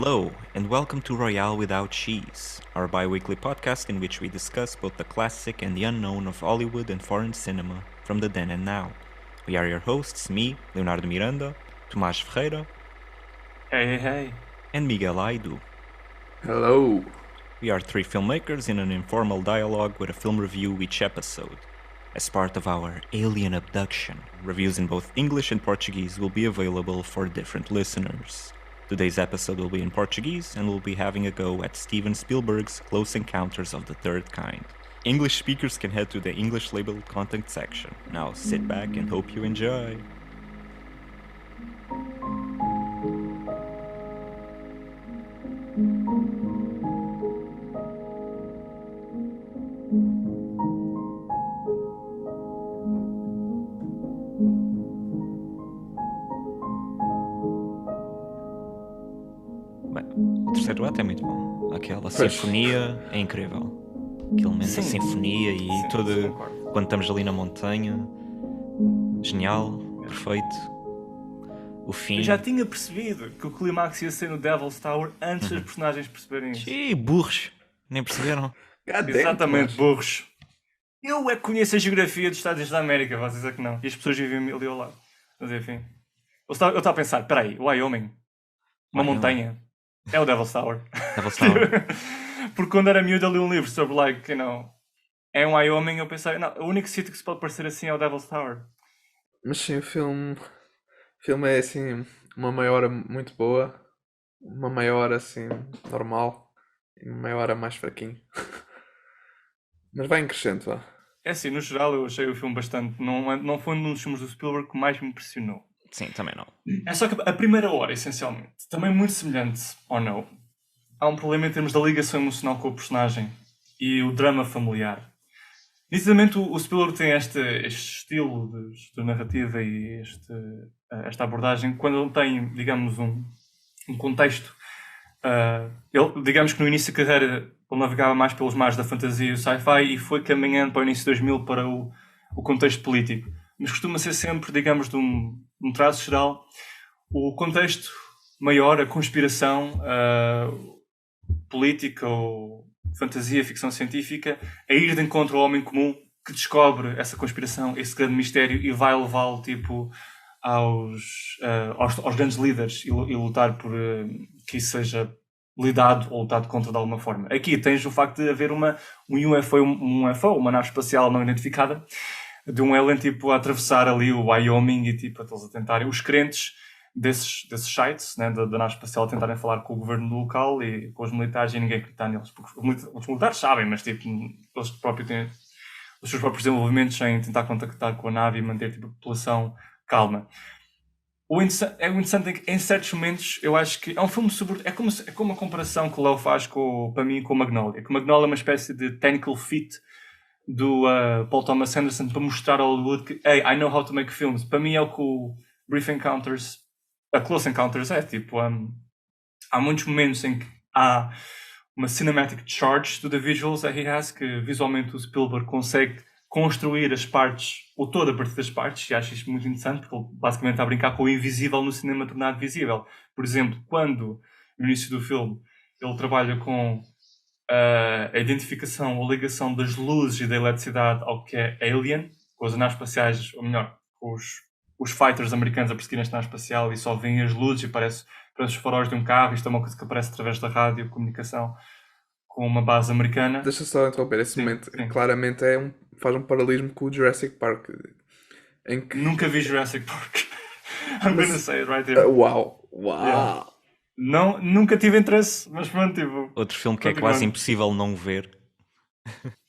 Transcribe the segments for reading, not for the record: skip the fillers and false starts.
Hello, and welcome to Royale Without Cheese, our bi-weekly podcast in which we discuss both the classic and the unknown of Hollywood and foreign cinema from the then and now. We are your hosts, me, Leonardo Miranda, Tomás Ferreira, Hey. and Miguel Aidu. Hello. We are three filmmakers in an informal dialogue with a film review each episode. As part of our Alien Abduction, reviews in both English and Portuguese will be available for different listeners. Today's episode will be in Portuguese, and we'll be having a go at Steven Spielberg's Close Encounters of the Third Kind. English speakers can head to the English labeled content section. Now sit back and hope you enjoy. O terceiro ato é muito bom. Aquela sinfonia é incrível. Aquele momento da sinfonia e todo. Concordo. Quando estamos ali na montanha. Genial, perfeito. O fim. Eu já tinha percebido que o clímax ia ser no Devil's Tower antes dos personagens perceberem isso. Ih, burros! Nem perceberam? Exatamente, burros. Eu é que conheço a geografia dos Estados Unidos da América, vocês é que não. E as pessoas vivem ali ao lado. Mas enfim. Eu estava a pensar, peraí, Wyoming, uma Wyoming. montanha, é o Devil's Tower. Devil's Tower. Porque quando era miúdo eu li um livro sobre, é um Wyoming, eu pensei, não, o único sítio que se pode parecer assim é o Devil's Tower. Mas sim, o filme é assim, uma meia hora muito boa, uma meia hora assim, normal, e uma meia hora mais fraquinho. Mas vai em crescendo, vá. É assim, no geral eu achei o filme bastante, não foi um dos filmes do Spielberg que mais me impressionou. Sim, também não. É só que a primeira hora, essencialmente, também muito semelhante ao No, há um problema em termos da ligação emocional com o personagem e o drama familiar. Nitidamente o Spielberg tem este estilo de narrativa e esta abordagem quando ele tem, digamos, um contexto. Ele, digamos que no início da carreira ele navegava mais pelos mares da fantasia e o sci-fi e foi caminhando para o início de 2000 para o contexto político. Mas costuma ser sempre, digamos, de um traço geral, o contexto maior, a conspiração política ou fantasia, ficção científica, a ir de encontro ao homem comum que descobre essa conspiração, esse grande mistério e vai levá-lo tipo, aos grandes líderes e lutar por que isso seja lidado ou lutado contra de alguma forma. Aqui tens o facto de haver um UFO, uma nave espacial não identificada, de um alien tipo a atravessar ali o Wyoming e tipo a todos a tentarem, os crentes desses sites, né, da nave espacial, a tentarem falar com o governo local e com os militares e ninguém acreditar neles, porque os militares sabem, mas tipo, eles próprios têm os seus próprios desenvolvimentos em tentar contactar com a nave e manter tipo, a população calma. O interessante é que em certos momentos eu acho que é um filme sobre... É como a comparação que o Léo faz para mim com o Magnolia. Que o Magnolia é uma espécie de technical feat do Paul Thomas Anderson para mostrar ao Hollywood que hey, I know how to make films. Para mim é o que o Close Encounters é. Tipo, há muitos momentos em que há uma cinematic charge to the visuals that he has, que visualmente o Spielberg consegue construir as partes, ou toda a partir das partes, e acho isto muito interessante, porque ele basicamente está a brincar com o invisível no cinema tornado visível. Por exemplo, quando, no início do filme, ele trabalha com a identificação ou ligação das luzes e da eletricidade ao que é Alien, com as naves espaciais, ou melhor, com os fighters americanos a perseguirem esta nave espacial e só veem as luzes e parece os faróis de um carro. Isto é uma coisa que aparece através da rádio, comunicação com uma base americana. Deixa só interromper, esse momento claramente faz um paralelismo com o Jurassic Park. Em que... Nunca vi Jurassic Park. I'm gonna say it right here. Uau! Yeah. Não, nunca tive interesse, mas pronto, tipo... Outro filme que é quase impossível não ver.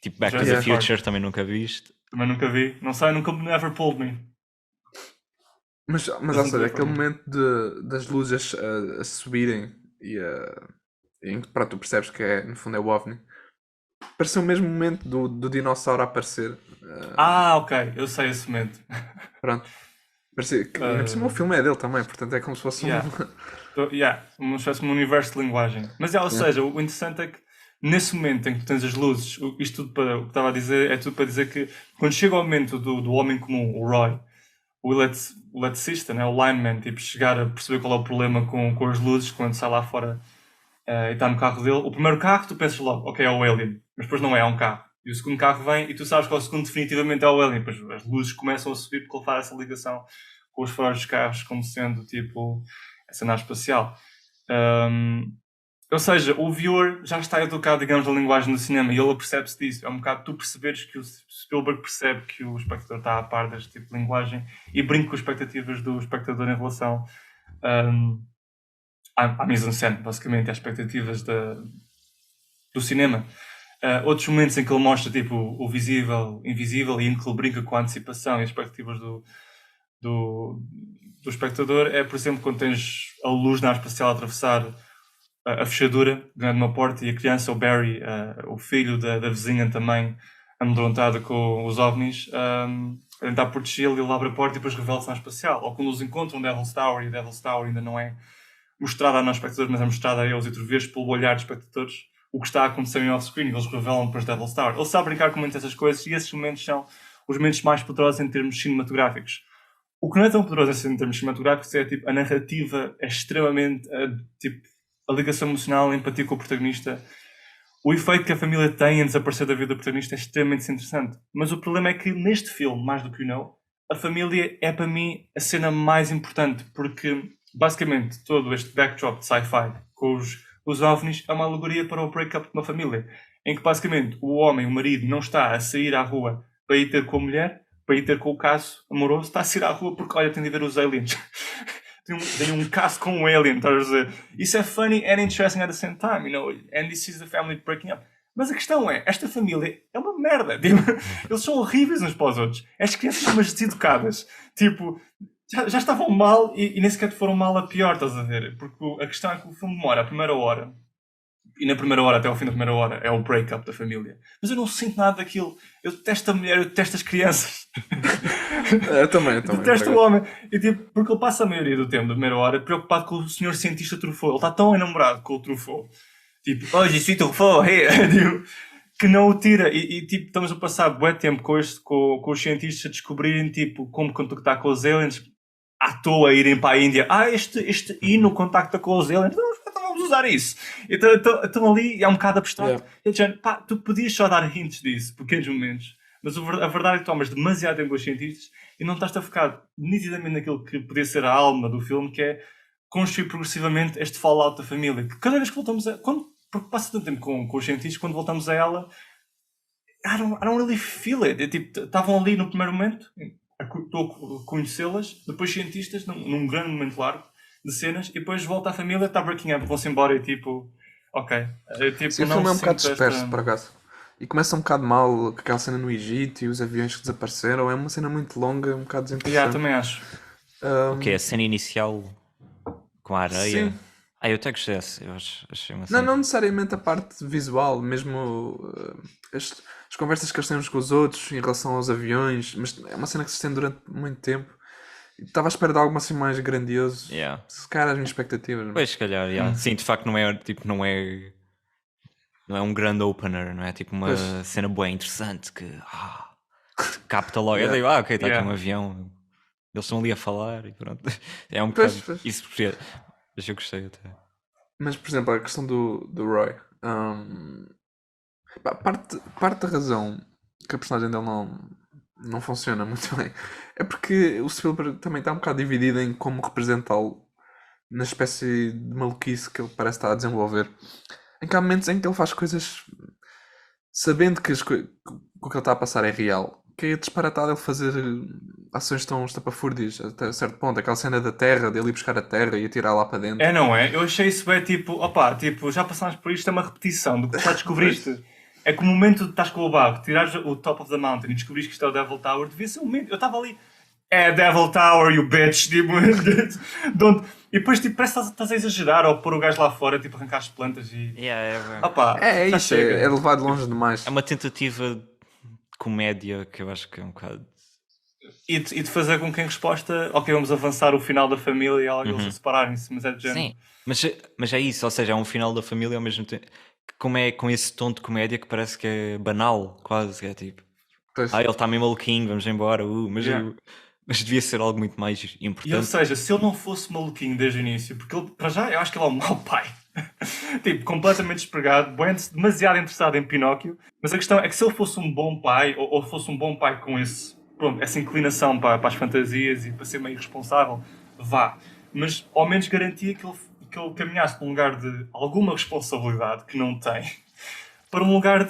Tipo Back to the Future, também nunca viste. Também nunca vi. Não sei, nunca never pulled me. Mas ou seja, aquele momento das luzes a subirem e em que pronto, tu percebes que no fundo é o OVNI. Pareceu o mesmo momento do dinossauro a aparecer. Ok, eu sei esse momento. Pronto. Parecia que o filme é dele também, portanto é como se fosse uma espécie de um universo de linguagem. Mas ou seja, o interessante é que nesse momento em que tu tens as luzes, isto tudo o que estava a dizer é tudo para dizer que quando chega o momento do homem comum, o Roy, o eletricista, né, o lineman, tipo, chegar a perceber qual é o problema com as luzes quando sai lá fora e está no carro dele. O primeiro carro, tu pensas logo, ok, é o Alien. Mas depois não é um carro. E o segundo carro vem e tu sabes que o segundo definitivamente é o Alien. Depois as luzes começam a subir porque ele faz essa ligação com os faróis dos carros como sendo tipo essa nave espacial. Ou seja, o viewer já está educado, digamos, na linguagem do cinema e ele percebe-se disso. É um bocado tu perceberes que o Spielberg percebe que o espectador está a par deste tipo de linguagem e brinca com as expectativas do espectador em relação à mise-en-scène, basicamente, às expectativas do cinema. Outros momentos em que ele mostra tipo, o visível, invisível e em que ele brinca com a antecipação e as expectativas do espectador é, por exemplo, quando tens a luz na nave espacial a atravessar a fechadura de uma porta e a criança, o Barry, o filho da vizinha também amedrontada com os ovnis, a tentar protegê-lo, ele abre a porta e depois revela-se na nave espacial. Ou quando eles encontram Devil's Tower e Devil's Tower ainda não é mostrada a nós espectadores, mas é mostrada a eles e tu vês pelo olhar dos espectadores o que está a acontecer em off-screen e eles revelam depois Devil's Tower. Ele sabe brincar com muitas dessas coisas e esses momentos são os momentos mais poderosos em termos cinematográficos. O que não é tão poderoso em termos cinematográficos é tipo, a narrativa é extremamente tipo, a ligação emocional, a empatia com o protagonista. O efeito que a família tem em desaparecer da vida do protagonista é extremamente interessante. Mas o problema é que neste filme, mais do que o não, a família é para mim a cena mais importante, porque basicamente todo este backdrop de sci-fi com os ovnis é uma alegoria para o break-up de uma família, em que basicamente o homem, o marido, não está a sair à rua para ir ter com a mulher, para ir ter com o caso amoroso, está a sair à rua porque, olha, tem de ver os aliens. Tem um caso com um alien, estás a dizer? Isso é funny and interesting at the same time, you know? And this is the family breaking up. Mas a questão é, esta família é uma merda. Tipo, eles são horríveis uns para os outros. As crianças são umas deseducadas. Tipo, já estavam mal e nem sequer foram mal a pior, estás a ver? Porque a questão é que o filme demora a primeira hora. E na primeira hora, até ao fim da primeira hora, é o break-up da família. Mas eu não sinto nada daquilo. Eu detesto a mulher, eu detesto as crianças. Eu também. Detesto o homem. E, tipo, porque ele passa a maioria do tempo, da primeira hora, preocupado com o senhor cientista Truffaut. Ele está tão enamorado com o Truffaut. Tipo, hoje suis Truffaut, hey! Tipo, que não o tira. E tipo, estamos a passar bué tempo com os cientistas a descobrirem, tipo, como contactar com os aliens. À toa irem para a Índia. Este hino contacta com os aliens. Então vamos usar isso. Então ali é um bocado abstrato. Yeah. Pá, tu podias só dar hints disso, pequenos momentos. Mas a verdade é que tomas demasiado tempo com os cientistas e não estás a focar nitidamente naquilo que podia ser a alma do filme, que é construir progressivamente este fallout da família. Que cada vez que voltamos porque passa tanto tempo com os cientistas, quando voltamos a ela, I don't really feel it. Tipo, estavam ali no primeiro momento, estou a conhecê-las, depois cientistas, num grande momento largo de cenas, e depois volta à família, está breaking up, vão-se embora e tipo, ok. Tipo, sim, o filme é um bocado disperso, por acaso. E começa um bocado mal, com aquela cena no Egito e os aviões que desapareceram. É uma cena muito longa, um bocado desinteressante. Também acho. O que é a ccena inicial com a areia? Sim. Eu até gostei dessa. Eu achei uma cena... Não necessariamente a parte visual, mesmo as conversas que eles têm uns com os outros em relação aos aviões, mas é uma cena que se estende durante muito tempo. Estava à espera de algo assim mais grandioso. Se calhar as minhas expectativas. Pois, se calhar, sim, de facto não é um grande opener, não é? Tipo uma cena boa, interessante que capta logo. Eu digo, ok, está aqui um avião, eles estão ali a falar e pronto. É um bocado isso, porque eu gostei até. Mas, por exemplo, a questão do Roy, parte da razão que a personagem dele não funciona muito bem é porque o Spielberg também está um bocado dividido em como representá-lo na espécie de maluquice que ele parece estar a desenvolver. Em que há momentos em que ele faz coisas sabendo que o que ele está a passar é real, que é disparatado ele fazer ações tão estapafúrdias até certo ponto. Aquela cena da terra, dele ir buscar a terra e atirar lá para dentro. Não é? Eu achei isso bem tipo, já passámos por isto, é uma repetição do que já descobriste. É que o momento de estás com o barco, tirares o top of the mountain e descobrires que isto é o Devil Tower, devia ser o momento. Eu estava ali, Devil Tower, you bitch, tipo, e depois tipo, parece que estás a exagerar ou pôr o gajo lá fora, tipo, arrancar as plantas e... Isso, é levado longe demais. É uma tentativa de comédia que eu acho que é um bocado... E de fazer com que em resposta, ok, vamos avançar o final da família e eles a separarem-se, mas é de género. Sim, mas é isso, ou seja, é um final da família ao mesmo tempo... Como é com esse tom de comédia que parece que é banal, quase, que é tipo... ele está meio maluquinho, vamos embora, mas devia ser algo muito mais importante. E ou seja, se ele não fosse maluquinho desde o início, porque ele, para já, eu acho que ele é um mau pai. Tipo, completamente despregado, demasiado interessado em Pinóquio. Mas a questão é que se ele fosse um bom pai, ou fosse um bom pai com essa inclinação para as fantasias e para ser meio responsável, vá. Mas ao menos garantia que ele caminhasse para um lugar de alguma responsabilidade que não tem, para um lugar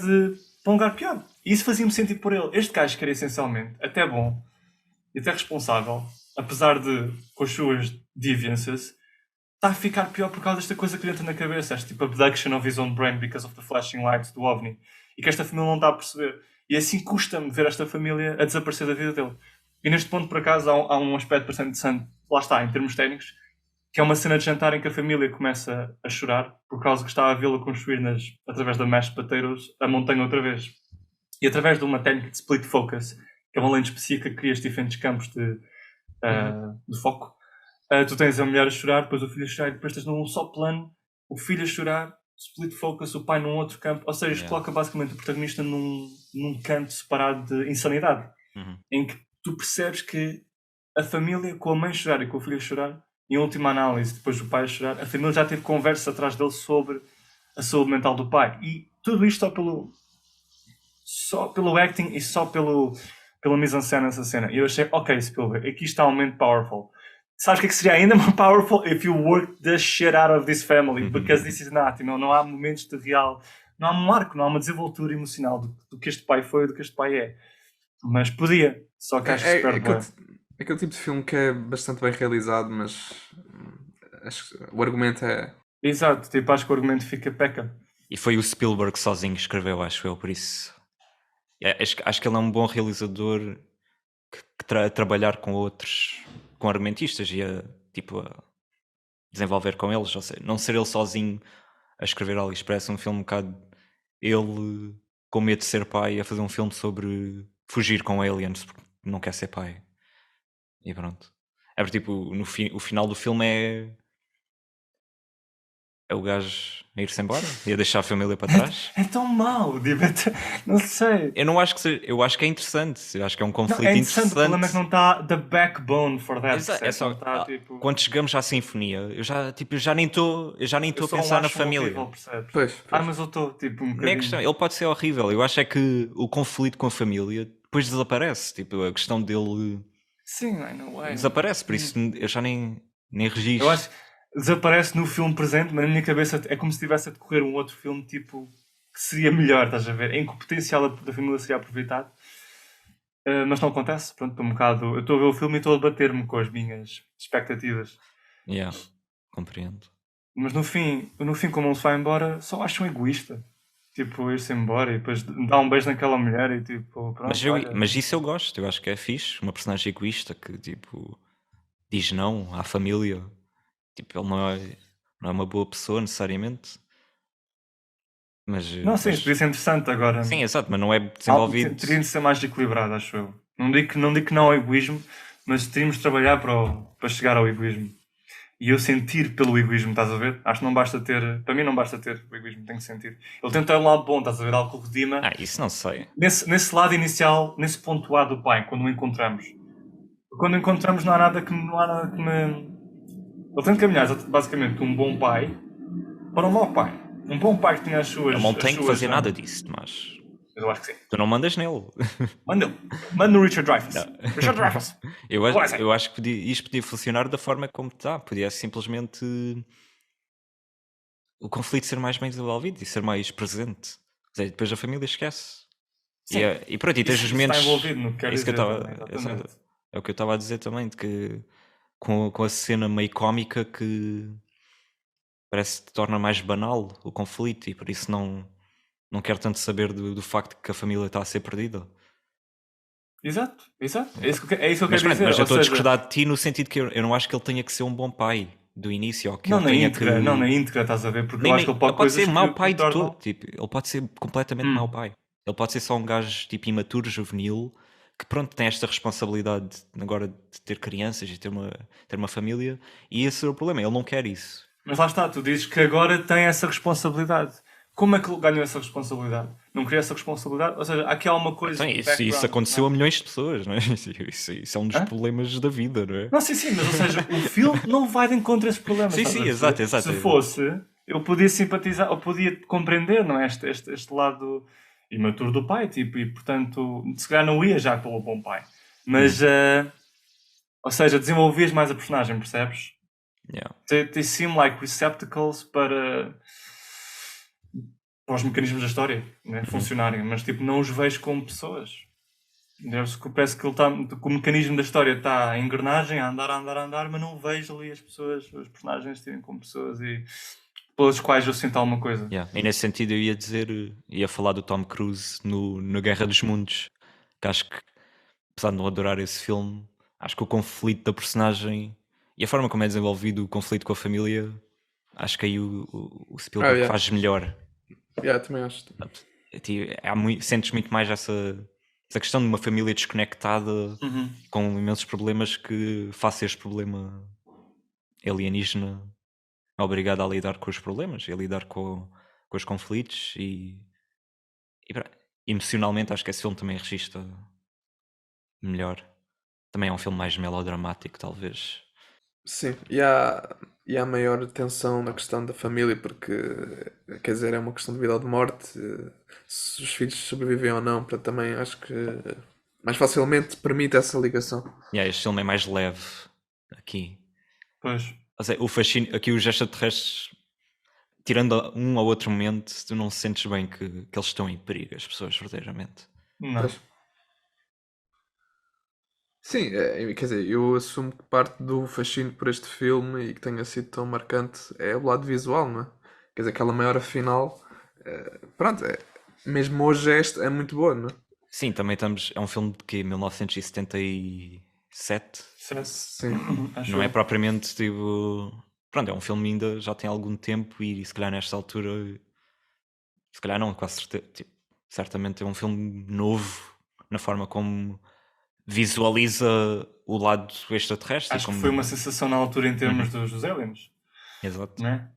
pior. E isso fazia-me sentir por ele. Este gajo que era essencialmente até bom e até responsável, apesar de com as suas deviances, está a ficar pior por causa desta coisa que lhe entra na cabeça, este tipo abduction of his own brain because of the flashing lights do OVNI, e que esta família não está a perceber. E assim custa-me ver esta família a desaparecer da vida dele. E neste ponto, por acaso, há um aspecto bastante interessante, lá está, em termos técnicos, que é uma cena de jantar em que a família começa a chorar por causa que está a vê-la construir através da mashed potatoes a montanha outra vez. E através de uma técnica de split focus, que é uma lente específica que cria estes diferentes campos de foco, tu tens a mulher a chorar, depois o filho a chorar, e depois tens num só plano o filho a chorar, split focus, o pai num outro campo. Ou seja, isto coloca basicamente o protagonista num canto separado de insanidade, em que tu percebes que a família, com a mãe a chorar e com o filho a chorar, em última análise, depois do pai a chorar, a família já teve conversa atrás dele sobre a saúde mental do pai. E tudo isto só pelo acting e só pela mise-en-scène nessa cena. E eu achei, ok, Spielberg, aqui está um momento powerful. Sabes o que seria ainda mais powerful? If you work the shit out of this family, because this is not, não há momentos de real, não há um arco, não há uma desenvoltura emocional do que este pai foi e do que este pai é. Mas podia, só que acho que aquele tipo de filme que é bastante bem realizado, mas acho que o argumento é... Exato, tipo, acho que o argumento fica peca. E foi o Spielberg que sozinho escreveu, acho eu, por isso... Acho que ele é um bom realizador que trabalhar com outros, com argumentistas e a desenvolver com eles, ou seja, não ser ele sozinho a escrever algo. Isto parece um filme um bocado ele com medo de ser pai a fazer um filme sobre fugir com aliens porque não quer ser pai. E pronto. É porque tipo, o final do filme é o gajo a ir-se embora e a deixar a família para trás. É tão mau, não sei. Eu não acho que seja, eu acho que é interessante. Eu acho que é um conflito interessante. O problema é que não está the backbone for that. É só, quando chegamos à sinfonia, eu já nem estou a pensar na família. Horrível, pois. Mas eu estou tipo um bocadinho... Não é questão, ele pode ser horrível. Eu acho é que o conflito com a família depois desaparece. Tipo, a questão dele desaparece. Por isso eu já nem registro. Eu acho desaparece no filme presente, mas na minha cabeça é como se estivesse a decorrer um outro filme tipo que seria melhor, estás a ver? Em que o potencial da família seria aproveitado, mas não acontece. Pronto, estou um bocado. Eu estou a ver o filme e estou a bater-me com as minhas expectativas. Compreendo. Mas no fim, como ele se vai embora, só acho um egoísta. Tipo, ir-se embora e depois dá um beijo naquela mulher e tipo. Pronto, mas isso eu gosto, eu acho que é fixe. Uma personagem egoísta que tipo diz não à família. Tipo, ele não é uma boa pessoa necessariamente. Mas, sim, isso podia ser interessante agora. Sim, exato, mas não é desenvolvido. Teria de ser mais equilibrado, acho eu. Não digo que não ao egoísmo, mas teríamos de trabalhar para chegar ao egoísmo. E eu sentir pelo egoísmo, estás a ver? Acho que não basta ter. Para mim, não basta ter o egoísmo, tem que sentir. Ele tenta o lado bom, estás a ver? Algo que redima. Isso não sei. Nesse lado inicial, nesse ponto A do pai, quando o encontramos. Quando o encontramos, não há nada que me. Ele tem que caminhar basicamente um bom pai para um mau pai. Um bom pai que tinha as suas... Ele não tem que fazer nada disso, mas... Eu acho que sim. Tu não mandas nele. Manda no Richard Dreyfuss. Richard Dreyfuss. Eu acho que isto podia funcionar da forma como está. Podia simplesmente o conflito ser mais bem desenvolvido e ser mais presente. Depois a família esquece. Sim. E pronto, e tens os momentos... Está envolvido no que quer dizer. É o que eu estava a dizer também, de que com a cena meio cómica que parece que torna mais banal o conflito e por isso não quero tanto saber do facto que a família está a ser perdida. Exato. É isso que eu quero dizer. Mas eu estou a discordar de ti no sentido que eu não acho que ele tenha que ser um bom pai do início. Ou que não, na íntegra, estás a ver? Porque eu acho que ele pode ser mau pai de todo. Tipo, ele pode ser completamente mau pai. Ele pode ser só um gajo tipo imaturo, juvenil, que pronto, tem esta responsabilidade agora de ter crianças e ter uma família, e esse é o problema, ele não quer isso. Mas lá está, tu dizes que agora tem essa responsabilidade. Como é que ele ganhou essa responsabilidade? Não queria essa responsabilidade? Ou seja, aqui há uma coisa... Isso aconteceu a milhões de pessoas, não é? Isso é um dos problemas da vida, não é? Não, sim, mas ou seja, o filme não vai de encontro a esses problemas. Sim, exato. Se fosse, eu podia simpatizar, ou podia compreender, não é? Este lado imaturo do pai, tipo, e portanto, se calhar não ia já pelo bom pai. Mas, ou seja, desenvolvias mais a personagem, percebes? Yeah. They seem like receptacles para os mecanismos da história, né? Funcionarem, mas tipo, não os vejo como pessoas. Parece que que o mecanismo da história está em engrenagem, a andar, mas não vejo ali as pessoas, os personagens serem como pessoas e pelas quais eu sinto alguma coisa. Yeah. E nesse sentido eu ia falar do Tom Cruise no Guerra dos Mundos, que acho que, apesar de não adorar esse filme, acho que o conflito da personagem e a forma como é desenvolvido o conflito com a família, acho que aí o Spielberg yeah. faz melhor. Yeah, também acho. Sentes muito mais essa questão de uma família desconectada com imensos problemas que face este problema alienígena obrigado a lidar com os problemas, a lidar com os conflitos e emocionalmente acho que esse filme também registra melhor. Também é um filme mais melodramático, talvez. Sim, e há maior tensão na questão da família, porque, quer dizer, é uma questão de vida ou de morte, se os filhos sobrevivem ou não, para também acho que mais facilmente permite essa ligação. Este filme é mais leve aqui. Pois. Ou seja, o fascínio, aqui os extraterrestres, tirando um ou outro momento, tu não sentes bem que eles estão em perigo, as pessoas, verdadeiramente. Não. Pois. Sim, quer dizer, eu assumo que parte do fascínio por este filme e que tenha sido tão marcante é o lado visual, não é? Quer dizer, aquela meia hora final, pronto, mesmo hoje é muito boa, não é? Sim, também estamos. É um filme de que 1977. Sim. Não é propriamente tipo. Pronto, é um filme ainda já tem algum tempo e se calhar nesta altura. Se calhar não, quase certeza. Tipo, certamente é um filme novo na forma como visualiza o lado extraterrestre. Acho que foi uma sensação na altura em termos dos aliens. Exato. Não é?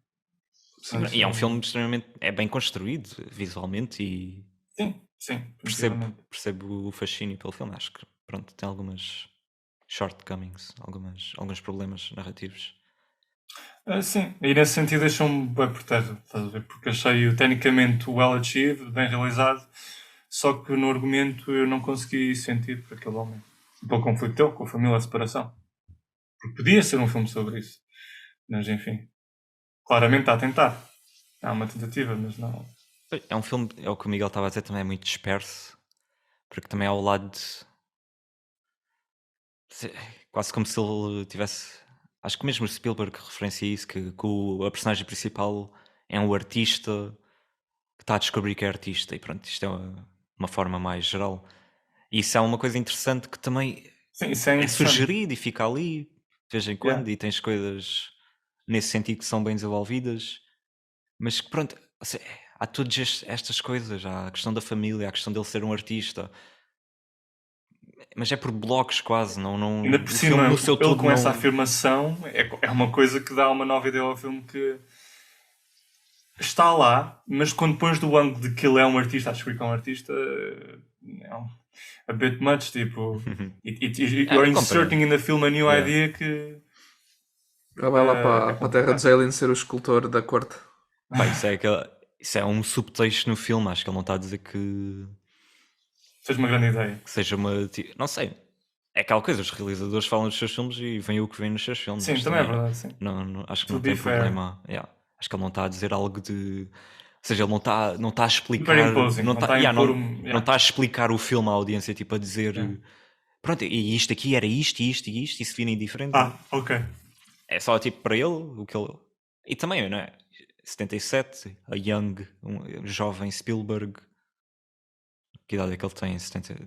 Sim, e é um filme extremamente. É bem construído visualmente e. Sim. Percebo o fascínio pelo filme. Acho que pronto, tem algumas shortcomings, alguns problemas narrativos. Sim, e nesse sentido deixou-me bem protegido, estás a ver? Porque achei-o tecnicamente well achieved, bem realizado, só que no argumento eu não consegui sentir por aquele homem. Pelo conflito dele, com a família, a separação. Porque podia ser um filme sobre isso. Mas enfim, claramente está a tentar. Há uma tentativa, mas não. É um filme, é o que o Miguel estava a dizer, também é muito disperso, porque também é ao lado de. Quase como se ele tivesse. Acho que mesmo o Spielberg referencia isso, que a personagem principal é um artista que está a descobrir que é artista, e pronto, isto é uma forma mais geral. E isso é uma coisa interessante que também Sim, isso é sugerido e fica ali de vez em quando, Yeah. e tens coisas nesse sentido que são bem desenvolvidas, mas que pronto, ou seja, há todas estas coisas, há a questão da família, há a questão dele ser um artista, mas é por blocos quase, não, Ainda por o cima, filme no seu ele todo com essa não. afirmação é uma coisa que dá uma nova ideia ao filme que está lá, mas quando pões do ângulo de que ele é um artista, a descobrir que é um artista, é a bit much, tipo, you're inserting in the film a new idea que... Ele vai lá para a terra dos aliens ser o escultor da corte. Pá, isso é um subtexto no filme, acho que ele não está a dizer que seja uma grande ideia. que seja uma. Não sei. É aquela coisa, os realizadores falam dos seus filmes e vem o que vem nos seus filmes. Sim, também é verdade, sim. Acho que To não be tem fair. problema. Yeah. Acho que ele não está a dizer algo de. Ou seja, ele não está a explicar. Superimposing, não está a impor não está a explicar o filme à audiência, tipo a dizer. Pronto, e isto aqui era isto e isto e isto, e se virem diferente. Ok. É só tipo para ele o que ele. E também, não é? 77, a Young, um jovem Spielberg. Que idade é que ele tem?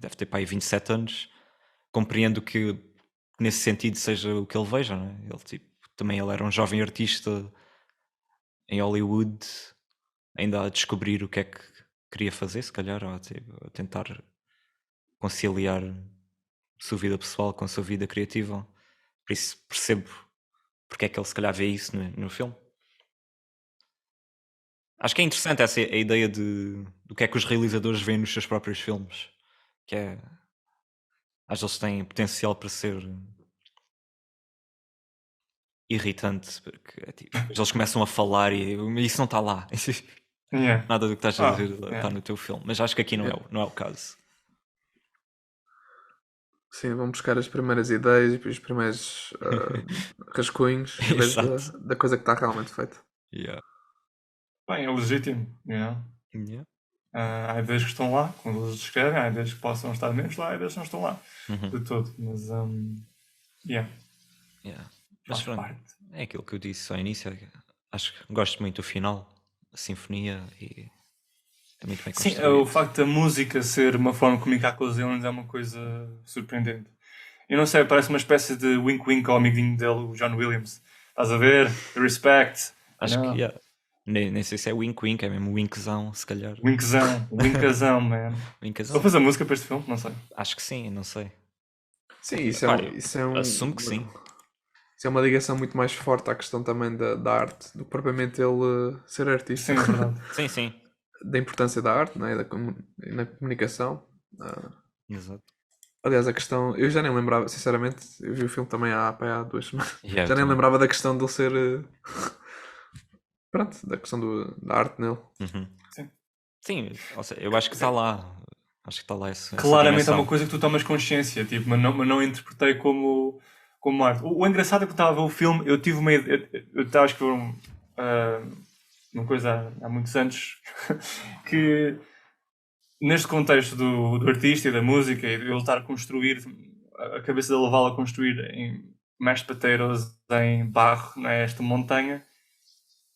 Deve ter para aí 27 anos. Compreendo que nesse sentido seja o que ele veja, não é? Também ele era um jovem artista em Hollywood, ainda a descobrir o que é que queria fazer, se calhar, ou a tentar conciliar a sua vida pessoal com a sua vida criativa. Por isso percebo porque é que ele se calhar vê isso no filme. Acho que é interessante essa a ideia do que é que os realizadores veem nos seus próprios filmes, que é, às vezes têm potencial para ser irritante, porque é tipo, eles começam a falar e isso não está lá. Yeah. Nada do que estás a dizer yeah. está no teu filme. Mas acho que aqui não é o caso. Sim, vão buscar as primeiras ideias e os primeiros rascunhos em vez Exato. da coisa que está realmente feita. Yeah. Bem, é legítimo. Yeah. Há ideias que estão lá, quando eles escrevem, há ideias que possam estar menos lá, há ideias que não estão lá Uhum. de todo. Mas, Yeah. Mas faz pronto, parte. é aquilo que eu disse ao início. Acho que gosto muito do final, a sinfonia, e é muito bem Sim, construído. o facto da música ser uma forma de comunicar com os aliens é uma coisa surpreendente. Eu não sei, parece uma espécie de wink-wink ao amiguinho dele, o John Williams. Estás a ver? Respect. Acho Não. que yeah. Nem sei se é wink-wink, é mesmo winkzão, se calhar. Winkazão, man. Winkazão. Vou fazer música para este filme? Não sei. Acho que sim, não sei. Sim, isso Pá, é um. assumo que sim. Isso é uma ligação muito mais forte à questão também da arte do que propriamente ele ser artista. Sim, é verdade. Sim. Da importância da arte, né? E na comunicação. Exato. Aliás, a questão. Eu já nem lembrava, sinceramente, eu vi o filme também há 2 semanas. Yeah, Já nem também. lembrava da questão dele ser. Pronto, da questão da arte nele. Uhum. Sim. Sim, ou seja, eu acho que está lá. Acho que está lá essa Claramente é dimensão. uma coisa que tu tomas consciência, tipo, mas não interpretei como arte. O engraçado é que eu estava a ver o filme, eu tive uma ideia, eu estava a escrever uma coisa há muitos anos, que neste contexto do artista e da música, e de ele estar a construir, a cabeça dele levá-lo a construir em mashed potatoes, em barro, nesta montanha,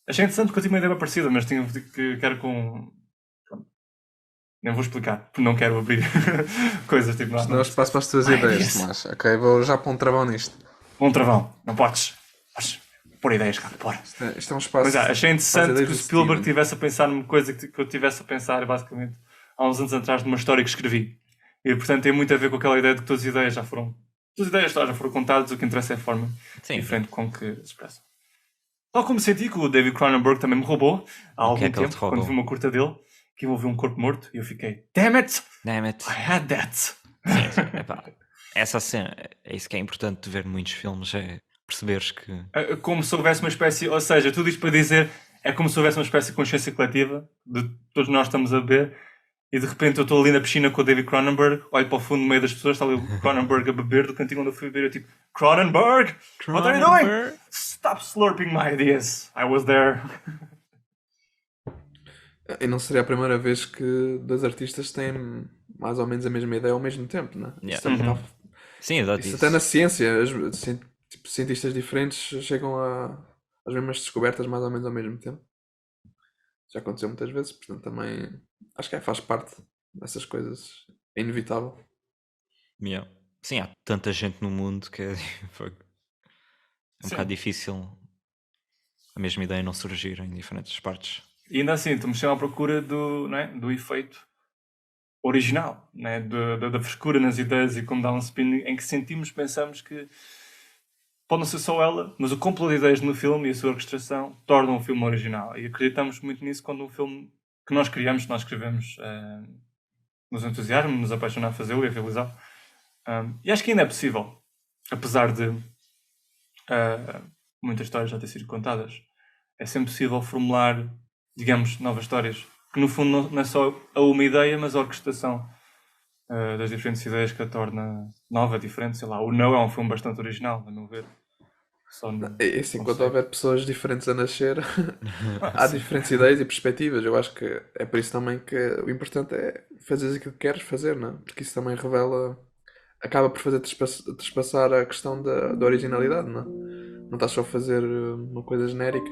achei interessante porque eu tive uma ideia parecida, mas quero com... Nem vou explicar, porque não quero abrir coisas tipo... Não espaço para as tuas ideias, Tomás. Ok, vou já pôr um travão nisto. Um travão, não podes pôr ideias, cara, bora. Isto é um espaço. Mas achei interessante que o do Spielberg Steven. estivesse a pensar numa coisa que eu tivesse a pensar, basicamente, há uns anos atrás, numa história que escrevi. E, portanto, tem muito a ver com aquela ideia de que todas as ideias já foram contadas, o que interessa é a forma diferente com que se expressam. Tal como senti que o David Cronenberg também me roubou há algum é que ele te tempo, roubou? quando vi uma curta dele, que envolveu um corpo morto, e eu fiquei, damn it, I had that. Sim, epá, essa cena, é isso que é importante de ver muitos filmes, é perceberes que... Como se houvesse uma espécie, ou seja, tudo isto para dizer, é como se houvesse uma espécie de consciência coletiva, de todos nós estamos a beber, e de repente eu estou ali na piscina com o David Cronenberg, olho para o fundo no meio das pessoas, está ali o Cronenberg a beber do cantinho onde eu fui beber, eu tipo, Cronenberg, what are you doing? Stop slurping my ideas, I was there. E não seria a primeira vez que 2 artistas têm mais ou menos a mesma ideia ao mesmo tempo, né? Yeah. Isso também Uhum. Sim, exato. Isso até na ciência, tipo, cientistas diferentes chegam às mesmas descobertas mais ou menos ao mesmo tempo. Já aconteceu muitas vezes, portanto também acho que faz parte dessas coisas. É inevitável. Yeah. Sim, há tanta gente no mundo que é um Sim. bocado difícil a mesma ideia não surgir em diferentes partes. E ainda assim, estamos sempre à procura do efeito original, né? Da frescura nas ideias e como dá um spin em que sentimos, pensamos que pode não ser só ela, mas o complô de ideias no filme e a sua orquestração tornam o filme original. E acreditamos muito nisso quando um filme que nós criamos, que nós escrevemos, nos entusiasma, nos apaixona a fazê-lo e a realizá-lo. E acho que ainda é possível, apesar de muitas histórias já terem sido contadas, é sempre possível formular, digamos, novas histórias, que no fundo não é só uma ideia, mas a orquestração das diferentes ideias que a torna nova, diferente, sei lá. O Não é um filme bastante original, a meu ver. Só no, É assim, não quando sei. houver pessoas diferentes a nascer, há diferentes ideias e perspectivas. Eu acho que é por isso também que o importante é fazer aquilo que queres fazer, não é? Porque isso também revela, acaba por fazer trespassar a questão da originalidade, não é? Não estás só a fazer uma coisa genérica.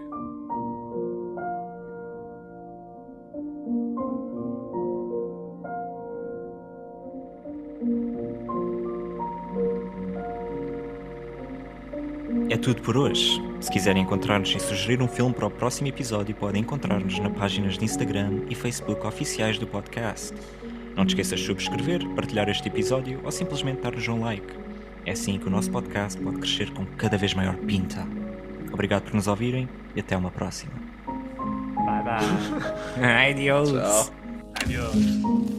É tudo por hoje. Se quiserem encontrar-nos e sugerir um filme para o próximo episódio, podem encontrar-nos nas páginas de Instagram e Facebook oficiais do podcast. Não te esqueças de subscrever, partilhar este episódio ou simplesmente dar-nos um like. É assim que o nosso podcast pode crescer com cada vez maior pinta. Obrigado por nos ouvirem e até uma próxima. Bye bye. Adiós. Tchau. Adiós.